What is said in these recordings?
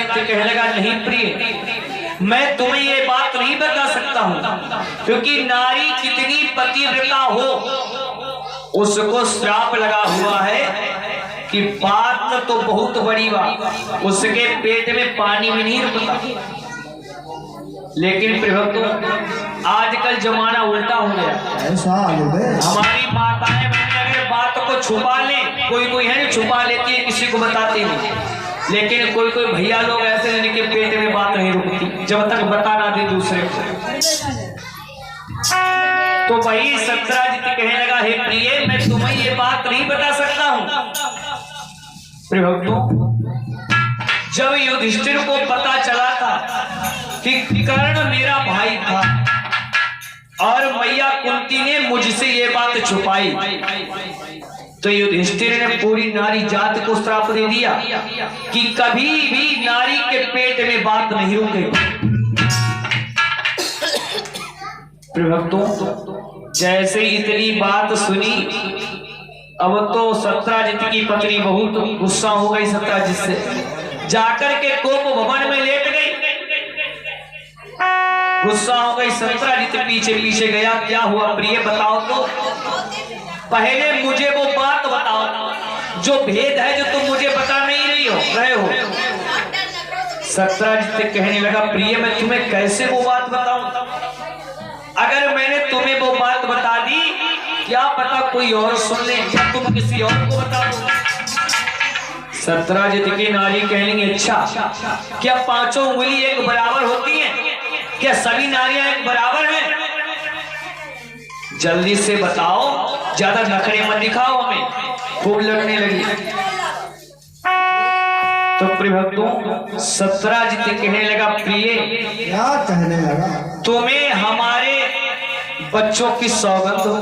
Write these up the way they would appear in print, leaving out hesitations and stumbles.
सत्राजित कहने लगा, नहीं प्रिय, मैं तुम्हें ये बात नहीं बता सकता हूँ, क्योंकि नारी कितनी पतिव्रता हो उसको श्राप लगा हुआ है कि बात तो बहुत बड़ी बात, उसके पेट में पानी भी नहीं रुकता। लेकिन प्रभु आजकल जमाना उल्टा हो गया, हमारी माताएं बहनें अगर बात को छुपा ले, कोई है ना छुपा लेती है, किसी को बताती नहीं, लेकिन कोई भैया लोग ऐसे जिनके पेट में बात नहीं रुकती जब तक बता ना दे दूसरे को। तो वही सत्राजित कहने लगा, हे प्रिय, मैं तुम्हें ये बात नहीं बता सकता हूँ। प्रभु जब युधिष्ठिर को पता चला था कि कर्ण मेरा भाई था और मैया कुंती ने मुझसे ये बात छुपाई, तो युधिष्ठिर ने पूरी नारी जात को श्राप दे दिया कि कभी भी नारी के पेट में बात नहीं रुकेगी। भक्तों जैसे इतनी बात सुनी, अब तो सत्राजित की पत्नी बहुत गुस्सा हो गई सत्राजित से, जाकर के कोप भवन में लेट गई। गुस्सा हो गई सत्राजित, पीछे पीछे गया, क्या हुआ प्रिय बताओ तो, पहले मुझे वो बात बताओ जो भेद है जो तुम मुझे बता नहीं रहे हो। सत्राजित कहने लगा, प्रिय मैं तुम्हें कैसे वो बात बताऊं, अगर मैंने तुम्हें वो बात बता दी क्या पता कोई और सुन ले या तुम किसी और को बता दो। सत्राजित की नारी कहेंगे, अच्छा क्या पांचों उंगली एक बराबर होती हैं, क्या सभी नारियां एक बराबर हैं, जल्दी से बताओ, ज्यादा नखरे मत दिखाओ हमें। खूब लड़ने लगी। तो प्रिभक्तों सत्राजित कहने लगा, प्रिय क्या कहने लगा, तुम्हें हमारे बच्चों की सौगंध हो,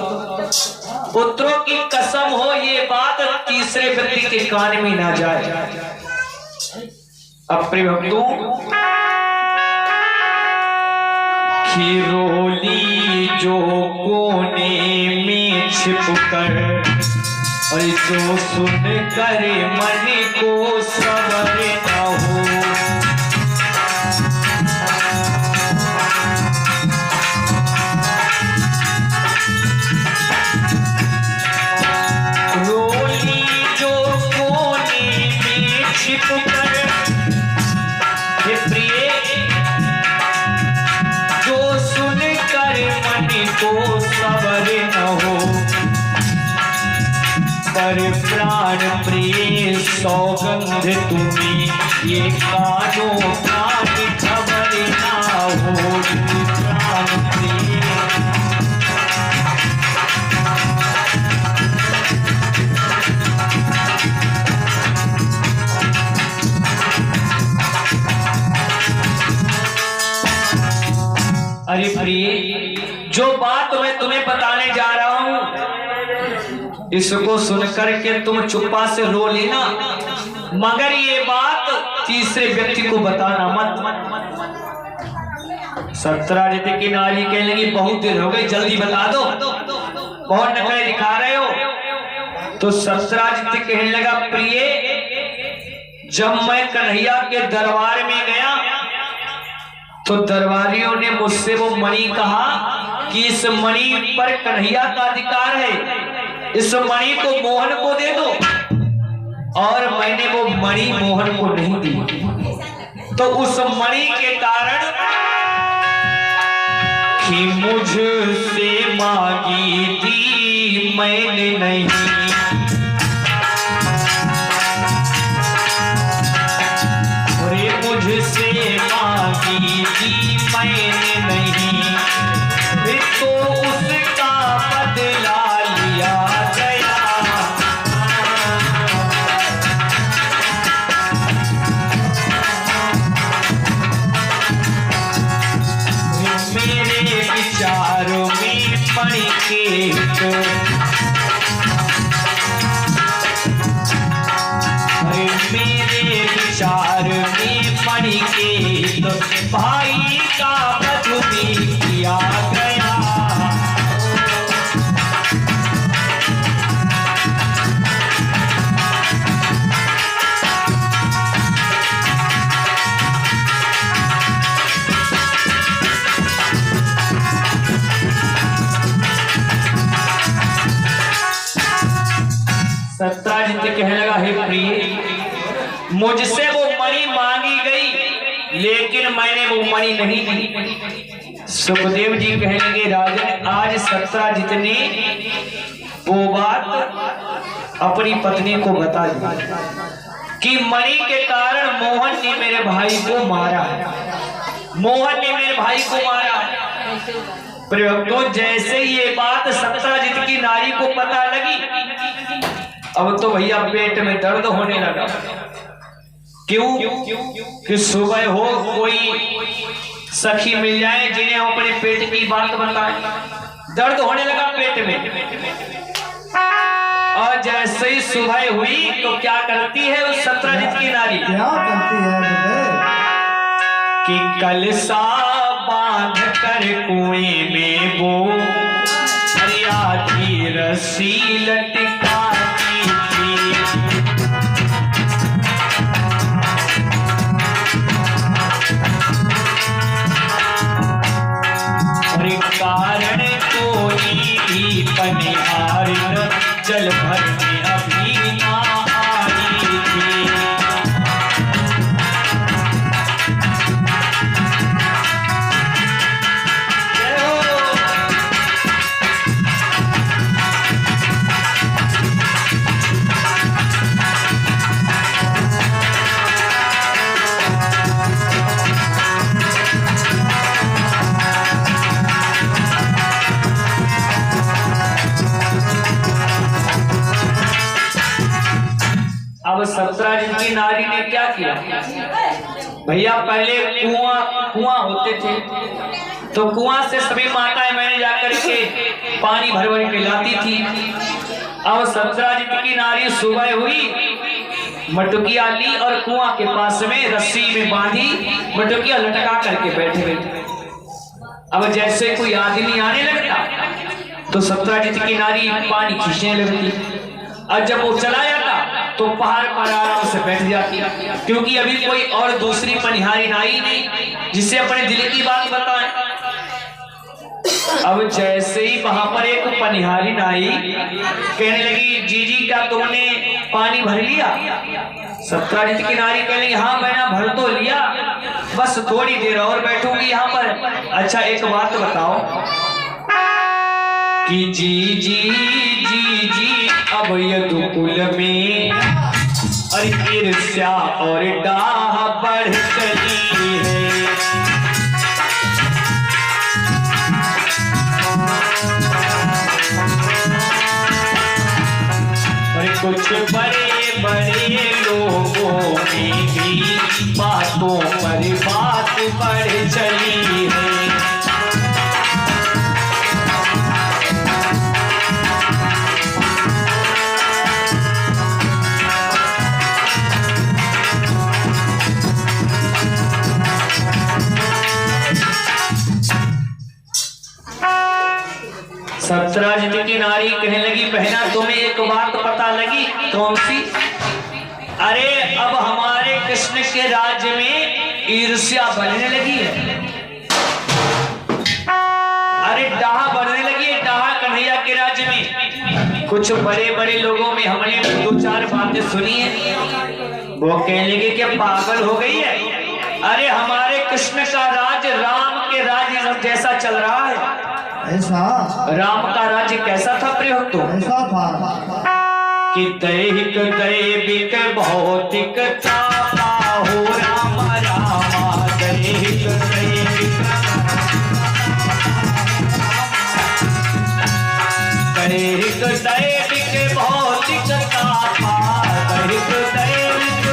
पुत्रों की कसम हो, ये बात तीसरे व्यक्ति के कान में ना जाए। अब प्रिभक्तों खिरोली जो कोने में छिपकर और जो सुन कर मन को सबर न हो, रोली जो कोने में छिपकर, हे प्रिय जो सुन कर मन को सबर न हो, पर प्राण प्रिय सौगंध तुम्हें ये कानों कान खबर ना हो, प्राण प्रिय। अरे प्रिय जो बात मैं तुम्हें बताने जा रहा हूं इसको सुनकर के तुम चुप्पा से रो लेना, मगर ये बात तीसरे व्यक्ति को बताना मत। सत्राजित की नारी कहने लगी, बहुत देर हो गई, जल्दी बता दो, बहुत नखरे दिखा रहे हो। तो सत्राजित कहने लगा, प्रिय जब मैं कन्हैया के दरबार में गया तो दरबारियों ने मुझसे वो मणि कहा कि इस मणि पर कन्हैया का अधिकार है, इस मणि को मोहन को दे दो, और मैंने वो मणि मोहन को नहीं दी। तो उस मणि के कारण कि मुझसे मांगी थी मैंने नहीं, अरे मुझसे मांगी थी मैंने नहीं, तो उसका बदला लिया गया। मेरे विचारों में मणि के मेरे विचार में मणि के भाई का वध भी किया गया। सत्राजित कहने लगा, हे प्रिय, मुझसे वो मणि मांगी गई लेकिन मैंने वो मणि नहीं दी। सुखदेव जी कहने लगे, राजन, आज सत्राजित ने वो बात अपनी पत्नी को बता दी कि मणि के कारण मोहन ने मेरे भाई को मारा है, मोहन ने मेरे भाई को मारा है। प्रयोक्तो, जैसे ये बात सत्राजित की नारी को पता लगी, अब तो भैया पेट में दर्द होने लगा। क्यों? कि सुबह हो कोई सखी मिल जाए जिन्हें अपने पेट की बात बताए। दर्द होने लगा पेट में। और जैसे ही सुबह हुई तो क्या करती है उस सत्राजित की नारी? क्या करती है बेटे? कि कलसा बांध कर कुएं में वो हरियाती रस्सी लटकाती थी। कारण कोई भी पनिहार जल भर में अभी ना आई थी। अब सत्राजित की नारी ने क्या किया? भैया पहले कुआं होते थे तो कुआं से सभी माताएं मैंने जाकर के पानी भर भर के लाती थी। अब सत्राजित की नारी सुबह हुई, मटुकिया ली और कुआं के पास में रस्सी में बांधी मटुकिया लटका करके बैठे बैठे। अब जैसे कोई आदमी आने लगता तो सत्राजित की नारी पानी खींचने लगती, और जब वो चला जाता तो पहाड़ पर आराम से बैठ जाती, क्योंकि अभी कोई और दूसरी पनिहारी आई नहीं जिससे अपने दिल की बात बताए। अब जैसे ही वहां पर एक पनिहारी आई, कहने लगी, जीजी क्या तुमने पानी भर लिया? सत्राजित की नारी कहने लगी, हाँ मैंने भर तो लिया, बस थोड़ी देर और बैठूंगी यहाँ पर। अच्छा एक बात बताओ कि जी जी जी जी अब यदुकुल में और ईर्ष्या और डाह बढ़ चली है। और कुछ बड़े बड़े लोगों में भी बातों पर बात बढ़ चली है। सत्राजित की नारी कहने लगी, बहना तुम्हें एक बात पता लगी? कौन सी? अरे अब हमारे कृष्ण के राज्य में ईर्ष्या बढ़ने लगी है। अरे डाह बढ़ने लगी है, डाह कन्हैया के राज्य में। कुछ बड़े बड़े लोगों में हमने दो चार बातें सुनी है, वो कहने लगे कि पागल हो गई है। अरे हमारे कृष्ण का राज्य राम के राज्य जैसा चल रहा है। ऐसा? राम का राज्य कैसा था प्रयोक्तो? ऐसा था कि दैहिक दैविक भौतिक तापा हो राम रामा। दैहिक दैविक दैहिक दैविक भौतिक तापा। दैहिक दैविक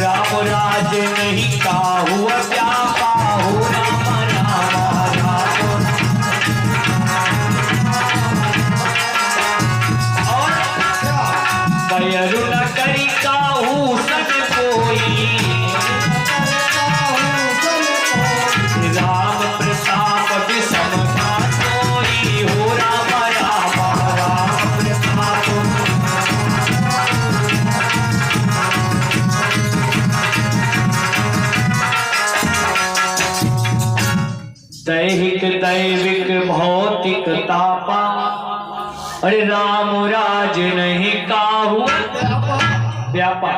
राम राज नहीं काहू व्यापा हो राम रामा। बयरु न करी काहू सन कोई, राम प्रताप विषम का कोई हो राम रामा। राम प्रताप दैहिक दैविक भौतिक तापा अरे राम राज नहीं काहू व्यापार।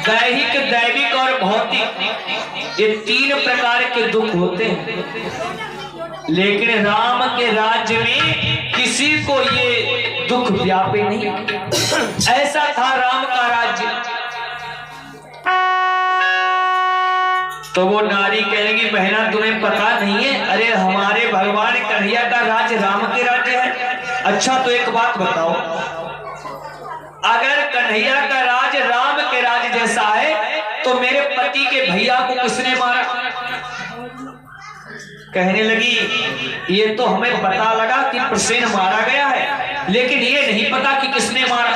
दैहिक, दैविक और भौतिक ये तीन प्रकार के दुख होते हैं, लेकिन राम के राज्य में किसी को ये दुख व्यापे नहीं। ऐसा था राम का राज्य। तो वो नारी कहेगी बहना तुम्हें पता नहीं है, अरे हमारे भगवान कन्हैया का राज्य राम के राज्य है। अच्छा तो एक बात बताओ, अगर कन्हैया का राज राम के राज जैसा है तो मेरे पति के भैया को किसने मारा? कहने लगी ये तो हमें पता लगा कि प्रसेन मारा गया है, लेकिन ये नहीं पता कि किसने मारा।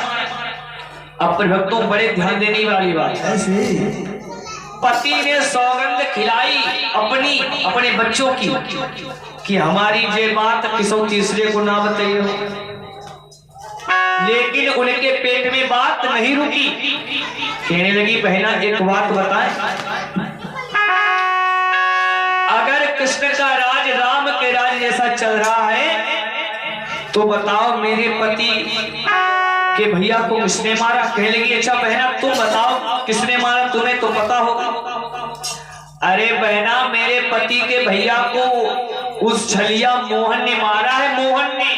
अब भक्तों बड़े ध्यान देने वाली बात है, पति ने सौगंध खिलाई अपने बच्चों की कि हमारी ये बात किसी तीसरे को ना बताइए, लेकिन उनके पेट में बात नहीं रुकी। कहने लगी बहना एक बात बताएं, अगर कृष्ण का राज राम के राज जैसा चल रहा है तो बताओ मेरे पति के भैया को किसने मारा? कहने लगी अच्छा बहना तुम बताओ किसने मारा, तुम्हें तो पता होगा। अरे बहना मेरे पति के भैया को उस छलिया मोहन ने मारा है, मोहन ने।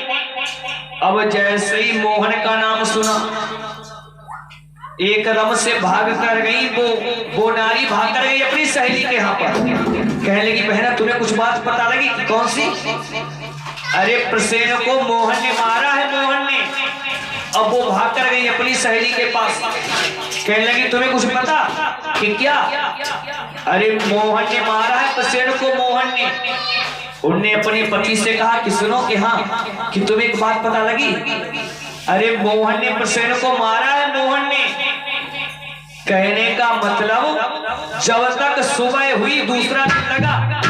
अब जैसे ही मोहन का नाम सुना एकदम से भाग कर गई वो नारी भाग कर गई अपनी सहेली के यहाँ पर। कहने लगी बहना तुम्हें कुछ बात पता लगी? कौन सी? अरे प्रसेन को मोहन ने मारा है, मोहन ने। अब वो भाग कर गई अपनी सहेली के पास। कहने लगी तुम्हें कुछ पता कि क्या? अरे मोहन ने मारा है प्रसेन को, मोहन ने। उनने अपने पति से कहा कि सुनो कि हाँ कि तुम्हें एक बात पता लगी? अरे मोहन ने प्रसेन को मारा है, मोहन ने। कहने का मतलब जब तक सुबह हुई दूसरा दिन लगा,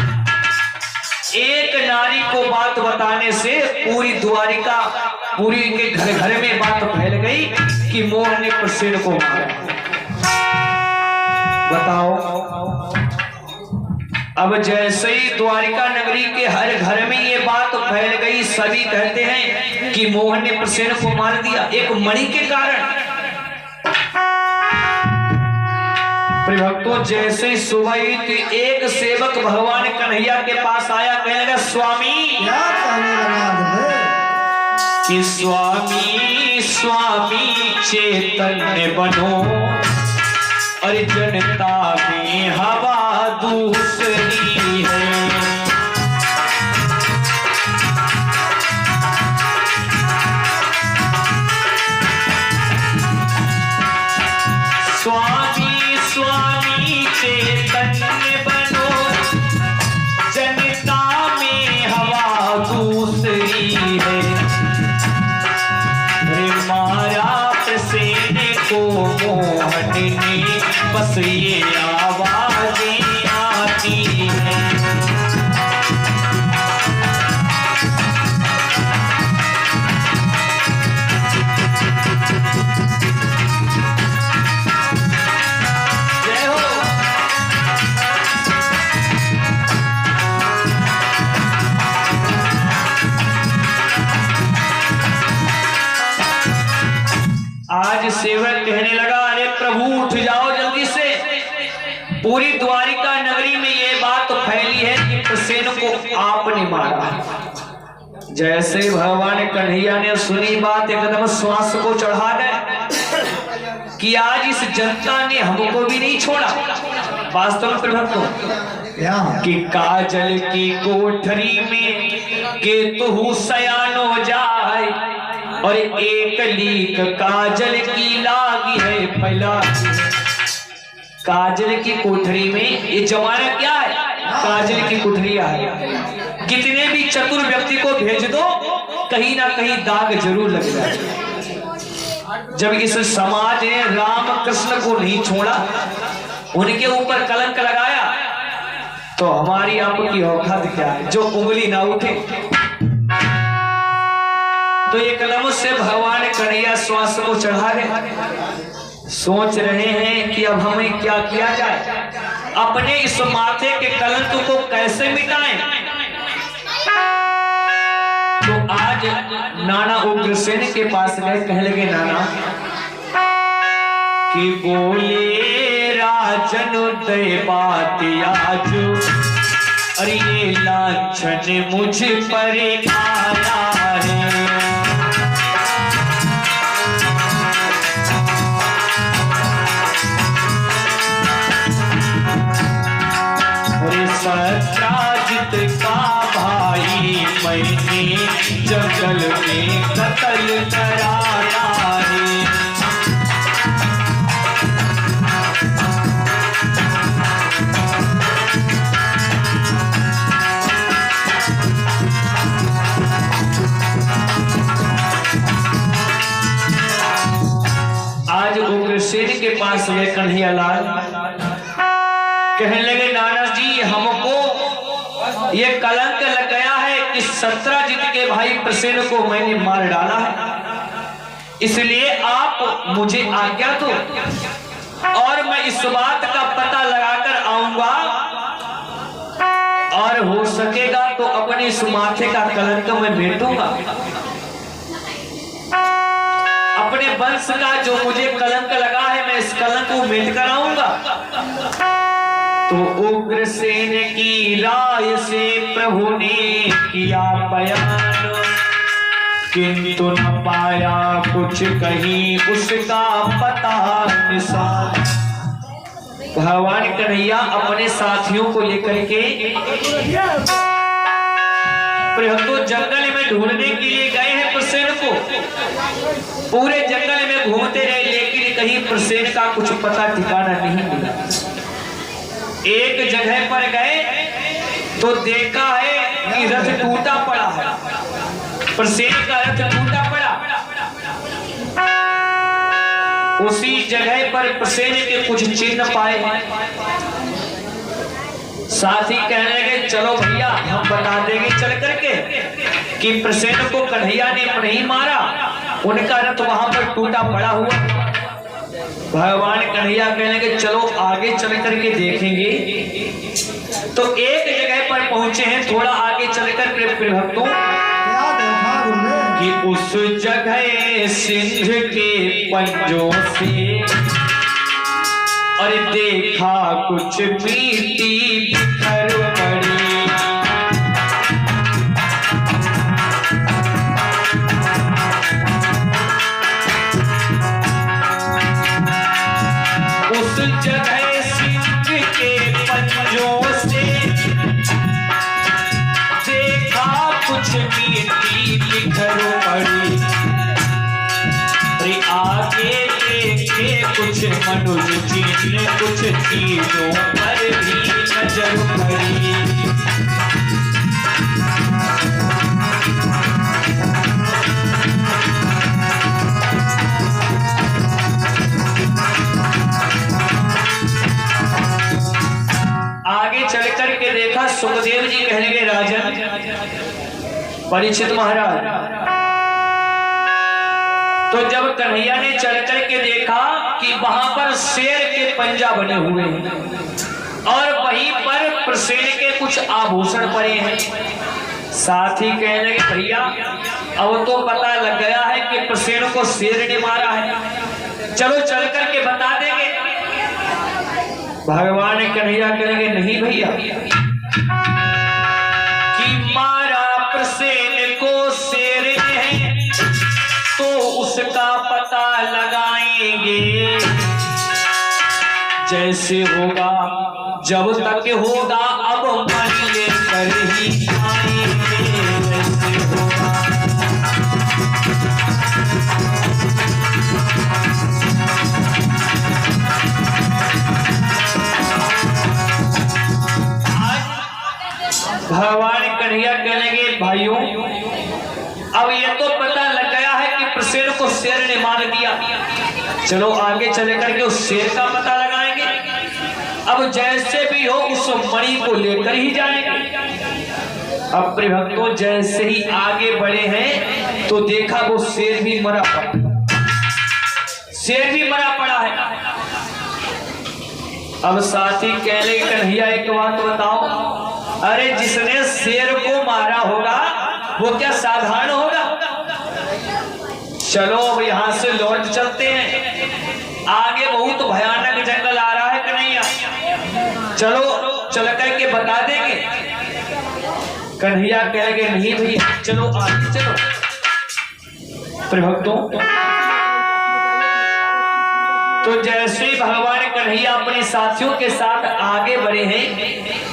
एक नारी को बात बताने से पूरी द्वारिका पूरी के घर घर में बात फैल गई कि मोहन ने प्रसेन को मारा। बताओ अब जैसे ही द्वारिका नगरी के हर घर में ये बात फैल गई, सभी कहते हैं कि मोहन ने प्रसेन को मार दिया एक मणि के कारण। भक्तों जैसे ही सुबह हुई एक सेवक भगवान कन्हैया के पास आया, कहने लगा स्वामी क्या कहने लगा कि स्वामी स्वामी चैतन्य बनो और जनता में हवा दूसरी है। स्वामी स्वामी चैतन्य बनो जनता में हवा दूसरी है। मारा प्रसेन को मोहन ने बस ये आवाजें आती है। आज सेवक कहने लगा अरे प्रभु उठ जाओ जल्दी से, पूरी द्वारिका नगरी में ये बात फैली है कि प्रसेन को आपने मारा। जैसे भगवान कन्हैया ने सुनी बात एकदम श्वास को चढ़ा गए कि आज इस जनता ने हमको भी नहीं छोड़ा। वास्तव में भक्तों कि काजल की कोठरी में केतु शयान हो जाए और एक लीक काजल की लागी है फैला। काजल की कोठरी में ये जमाना क्या है? काजल की कोठरिया है। कितने भी चतुर व्यक्ति को भेज दो कहीं ना कहीं दाग जरूर लग जाए। जब इस समाज ने राम कृष्ण को नहीं छोड़ा, उनके ऊपर कलंक लगाया, तो हमारी आपकी औकात क्या है जो उंगली ना उठे। तो ये कलम से भगवान कन्हैया श्वास को चढ़ा रहे, सोच रहे हैं कि अब हमें क्या किया जाए, अपने इस माथे के कलंक को कैसे मिटाएं। तो आज नाना उग्रसेन के पास गए, कह लगे नाना कि बोले राजन दे बात आज, अरे ये लांछन मुझ पर आया है। अरे सत्राजित का भाई मैंने जंगल में कत्ल कराया है। आज उग्रसेन के पास गए कन्हैया लाल, कहने लगे नाना जी हमको ये कलंक लग गया है कि सत्राजित के भाई प्रसेन को मैंने मार डाला है, इसलिए आप मुझे आज्ञा दो और मैं इस बात का पता लगाकर आऊंगा, और हो सकेगा तो अपने इस माथे का कलंक मैं मेटूंगा, अपने वंश का जो मुझे कलंक लगा है मैं इस कलंक को मिट कर आऊंगा। तो उग्रसेन की राय से प्रभु ने किया बयान, किंतु न पाया कुछ कहीं उसका पता निशान। भगवान कन्हैया अपने साथियों को लेकर के तो जंगल में ढूंढने के लिए गए हैं प्रसेन को। पूरे जंगल में घूमते रहे लेकिन कहीं प्रसेन का कुछ पता ठिकाना नहीं मिला। एक जगह पर गए तो देखा है कि रथ टूटा पड़ा है, प्रसेन का रथ टूटा पड़ा। उसी जगह पर प्रसेन के कुछ चिन्ह पाए हैं। साथी कहने लगे चलो भैया हम बता देंगे चल करके कि प्रसेन को कन्हैया ने नहीं मारा, उनका रथ वहां पर टूटा पड़ा हुआ। भगवान कन्हैया कहने लगे चलो आगे चल करके देखेंगे। तो एक जगह पर पहुंचे हैं, थोड़ा आगे चलकर प्रिय भक्तों क्या देखा तुमने? कि उस जगह सिंध के पंजों से और देखा कुछ मिट्टी बिखर पड़ी। उस जगह सिंध के पंजों से देखा कुछ मिट्टी बिखर पड़ी। आगे देखे कुछ मनुष्य चीज कुछ चीजों पर भी नजर पड़ी। आगे चल करके देखा सुखदेव जी कहने के राजन परीक्षित महाराज। तो जब कन्हैया ने चल करके देखा कि वहां पर शेर के पंजा बने हुए हैं और वहीं पर प्रसेन के कुछ आभूषण पड़े हैं। साथ ही कहने लगे भैया अब तो पता लग गया है कि प्रसेन को शेर ने मारा है, चलो चल करके बता देंगे। भगवान कन्हैया कहेंगे नहीं भैया, कि मारा प्रसेन को शेर ने तो उसका पता लगाएंगे, जैसे होगा जब तक होगा अब मन लेकर ही आएंगे, जैसे होगा। भगवान कन्हैया कहने भाइयों अब ये तो पता लग गया है कि प्रसेन को शेर ने मार दिया, चलो आगे चले करके उस शेर का पता लगाएंगे। अब जैसे भी हो उस मणि को लेकर ही जाएंगे। अब भक्तों जैसे ही आगे बढ़े हैं तो देखा वो शेर भी मरा पड़ा, शेर भी मरा पड़ा है। अब साथी कह रहे कन्हैया एक बात बताओ, अरे जिसने शेर को मारा होगा वो क्या साधारण होगा? चलो अब यहाँ से लौट चलते हैं, आगे बहुत भयानक जंगल आ रहा है कन्हैया, चलो चल करके बता देंगे। कन्हैया कह गए नहीं भैया चलो आगे चलो। भक्तों तो जैसे ही भगवान कन्हैया अपने साथियों के साथ आगे बढ़े हैं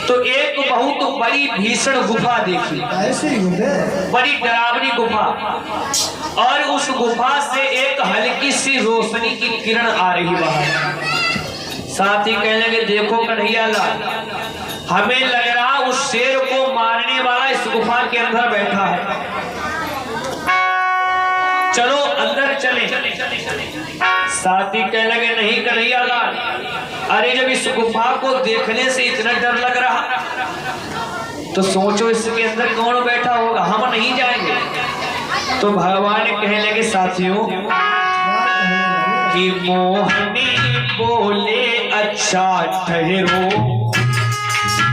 तो एक बहुत बड़ी भीषण गुफा देखी, ऐसे ही गुरुदेव। बड़ी डरावनी गुफा, और उस गुफा से एक हल्की सी रोशनी की किरण आ रही बाहर। साथ ही कहने लगे देखो कन्हैया लाल, हमें लग रहा उस शेर को मारने वाला इस गुफा के अंदर बैठा है, चलो अंदर चले। साथी कहने लगे नहीं कन्हैया लाल, अरे जब इस गुफा को देखने से इतना डर लग रहा तो सोचो इसके अंदर कौन बैठा होगा, हम नहीं जाएंगे। तो भगवान कहने लगे साथियों कि मोहनी बोले अच्छा ठहरो,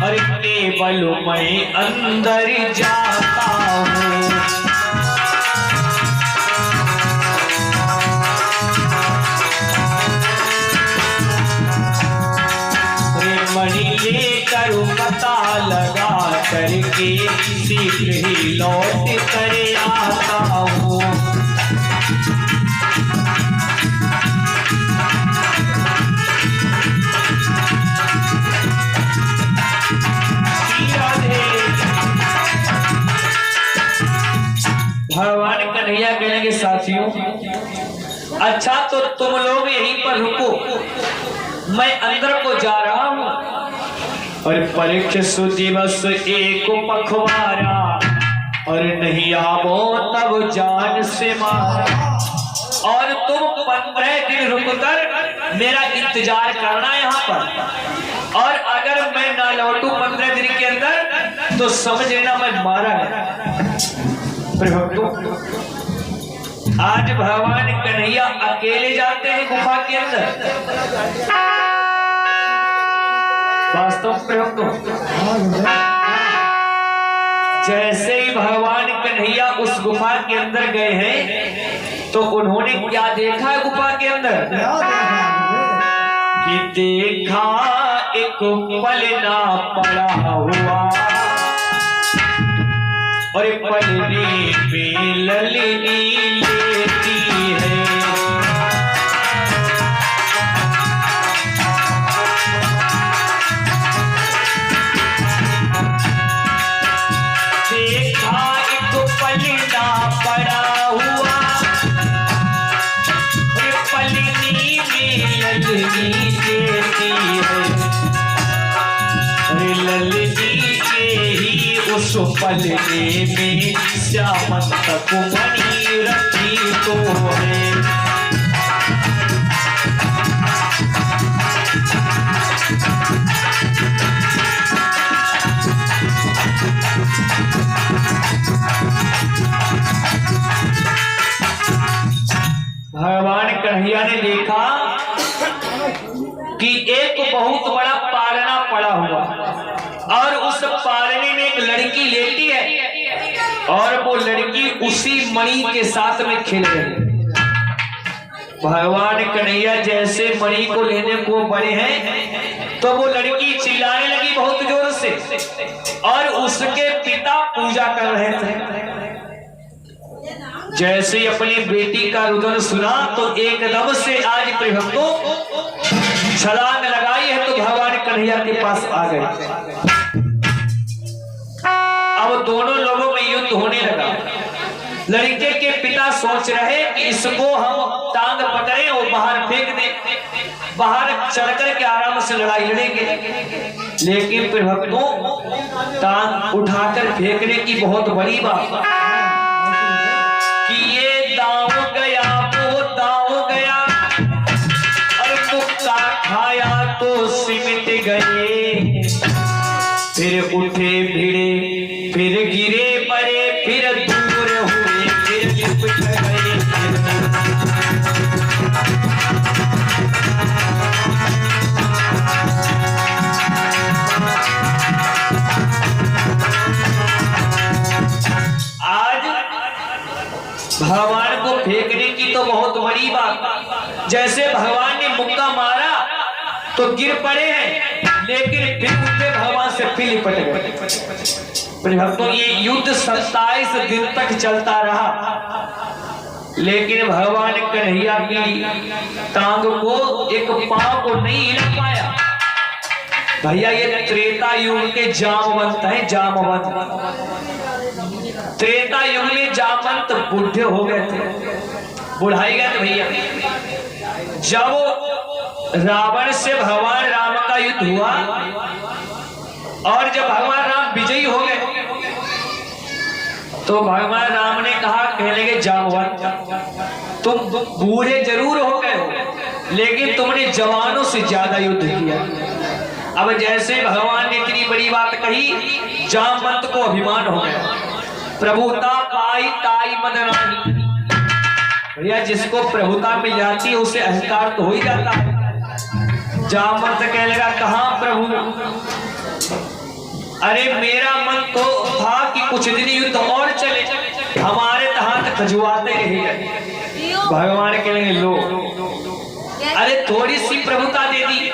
और केवल मैं अंदर जाता हूँ। मणि लेकर पता लगा करके शीघ्र ही लौट कर आता हूँ। भगवान कन्हैया कहने के साथियों अच्छा तो तुम लोग यहीं पर रुको, मैं अंदर को जा रहा हूँ। और परीक्ष दिवस एक पखवारा, और नहीं आवो तब जान से मारा। और तुम 15 दिन रुककर मेरा इंतजार करना यहाँ पर, और अगर मैं ना लौटू 15 दिन के अंदर तो समझ लेना मैं मारा है। आज भगवान कन्हैया अकेले जाते हैं गुफा के अंदर। वास्तव में जैसे ही भगवान कन्हैया उस गुफा के अंदर गए हैं तो उन्होंने क्या देखा है गुफा के अंदर? कि देखा एक पलना पड़ा हुआ, और पलने पे ललनी लेती है। देखा एक पलना पड़ा हुआ, और पलनी में ललनी लेती है। ललनी के ही उस पलने में श्यामंत मणि रखी तो है। भगवान कन्हैया ने देखा कि एक बहुत बड़ा पालना पड़ा हुआ, और उस पालने में एक लड़की लेटी है, और वो लड़की उसी मणि के साथ में खेल रही है। भगवान कन्हैया जैसे मणि को लेने को बढ़े हैं तो वो लड़की चिल्लाने लगी बहुत जोर से, और उसके पिता पूजा कर रहे थे। जैसे ही अपनी बेटी का रुदन सुना तो एकदम से आज भक्तों छलांग लगाई है तो भगवान कन्हैया के पास आ गए। अब दोनों लोगों में युद्ध होने लगा। लड़के के पिता सोच रहे कि इसको हम टांग पकड़े और बाहर फेंक दें, बाहर चढ़ कर के आराम से लड़ाई लड़ेंगे। लेकिन फिर भक्तों टांग उठाकर फेंकने की बहुत बड़ी बात कि ये दांव गया वो दांव गया, और मुक्का खाया तो सिमट गए। फिर उठे भिड़े, फिर गिरे पड़े, फिर दूर हुए, फिर लिपट गए। आज बहुत बड़ी बात। जैसे भगवान ने मुक्का मारा तो गिर पड़े हैं, लेकिन फिर उठे भगवान से फिर लिपट गए। भक्तों, ये युद्ध 27 दिन तक चलता रहा, लेकिन भगवान कन्हैया की टांग को, एक पांव को नहीं हिला पाया। भैया, ये त्रेता युग के जामवंत है, जामवंत। त्रेता युग में जामवंत बुढ़े हो गए थे, बुढ़ाई गए थे भैया। जब रावण से भगवान राम का युद्ध हुआ और जब भगवान राम विजयी हो गए तो भगवान राम ने कहा, कहने लगे जामवंत, तुम बूढ़े जरूर हो गए हो, लेकिन तुमने जवानों से ज्यादा युद्ध किया। अब जैसे भगवान ने इतनी बड़ी बात कही, जामवंत को अभिमान हो गया। प्रभुता पाई ताई मद रानी। भैया, जिसको प्रभुता मिल जाती है उसे अहंकार तो हो ही जाता है। जामवंत कहने लगा, कहाँ प्रभु? अरे मेरा मन तो था कि कुछ दिन युद्ध और चले, हमारे हाथ खजुआते रहे। भगवान कहने लो, अरे थोड़ी सी प्रभुता दे दी।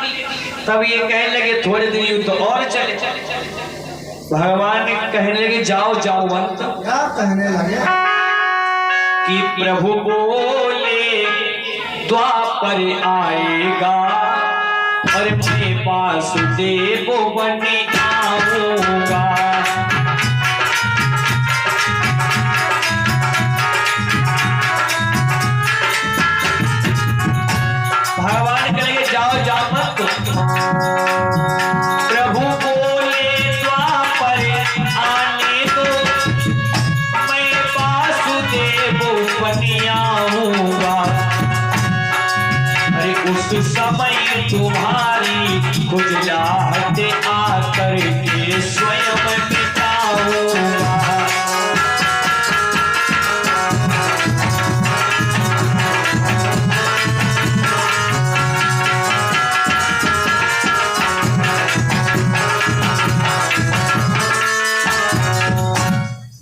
तब ये कहने लगे, थोड़े दिन युद्ध और चले। भगवान ने कहने लगे, जाओ जामवंत। क्या कहने लगे? कि प्रभु बोले द्वापर आएगा और मैं वासुदेव बन आऊंगा। भगवान कहेंगे, जाओ जामवंत, प्रभु बोले द्वापर आने दो, मैं वासुदेव बन आऊंगा। अरे उस समय तुम्हारी खुजलाहट आकर के स्वयं मिटाऊंगा।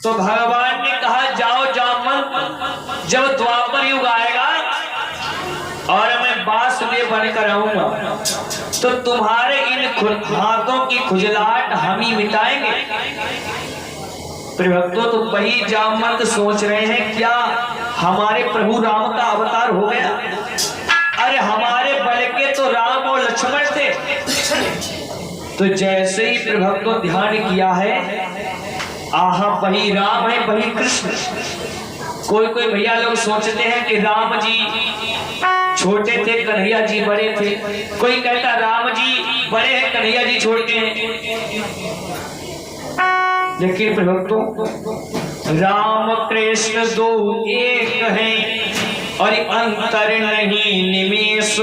तो भगवान ने कहा, जाओ जामवंत, जब द्वापर युग आएगा और मैं वासुदेव बनकर आऊंगा तो तुम्हारे इन हाथों की खुजलाहट हम ही मिटाएंगे। भक्तों, तो वही जामवंत सोच रहे हैं, क्या हमारे प्रभु राम का अवतार हो गया? अरे हमारे बल के तो राम और लक्ष्मण थे। तो जैसे ही भक्तों ध्यान किया है, आहा, वही राम है, वही कृष्ण। कोई कोई भैया लोग सोचते हैं कि राम जी छोटे थे, कन्हैया जी बड़े थे। कोई कहता राम जी बड़े हैं, कन्हैया जी छोटे हैं। लेकिन भक्तों, राम कृष्ण दो एक हैं और अंतर नहीं निमेष।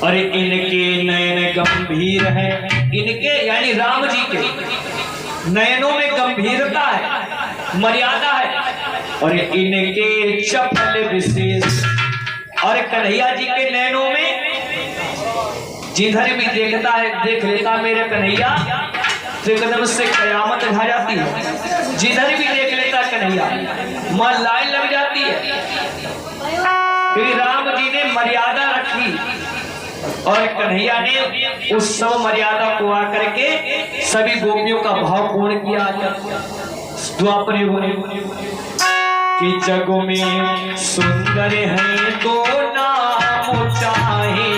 और इनके नयन गंभीर हैं, इनके यानी राम जी के नयनों में गंभीरता है, मर्यादा है, और इनके चपल विशेष। और कन्हैया जी के नैनों में जिधर भी देखता है, देख लेता मेरे कन्हैया, तो एकदम से कयामत ढा जाती है। जिधर भी देख लेता कन्हैया, मां लाइन लग जाती है। फिर राम जी ने मर्यादा रखी और कन्हैया ने उस सब मर्यादा को आकर के सभी गोपियों का भाव पूर्ण किया। द्वापर युग में कि जग में सुंदर है दो नाम चाहे,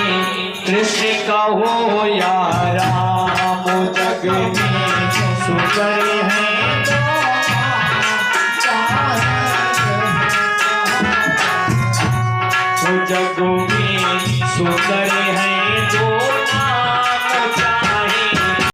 कृष्ण का हो या राम। जग में सुंदर है दो नाम चाहे, जग में सुंदर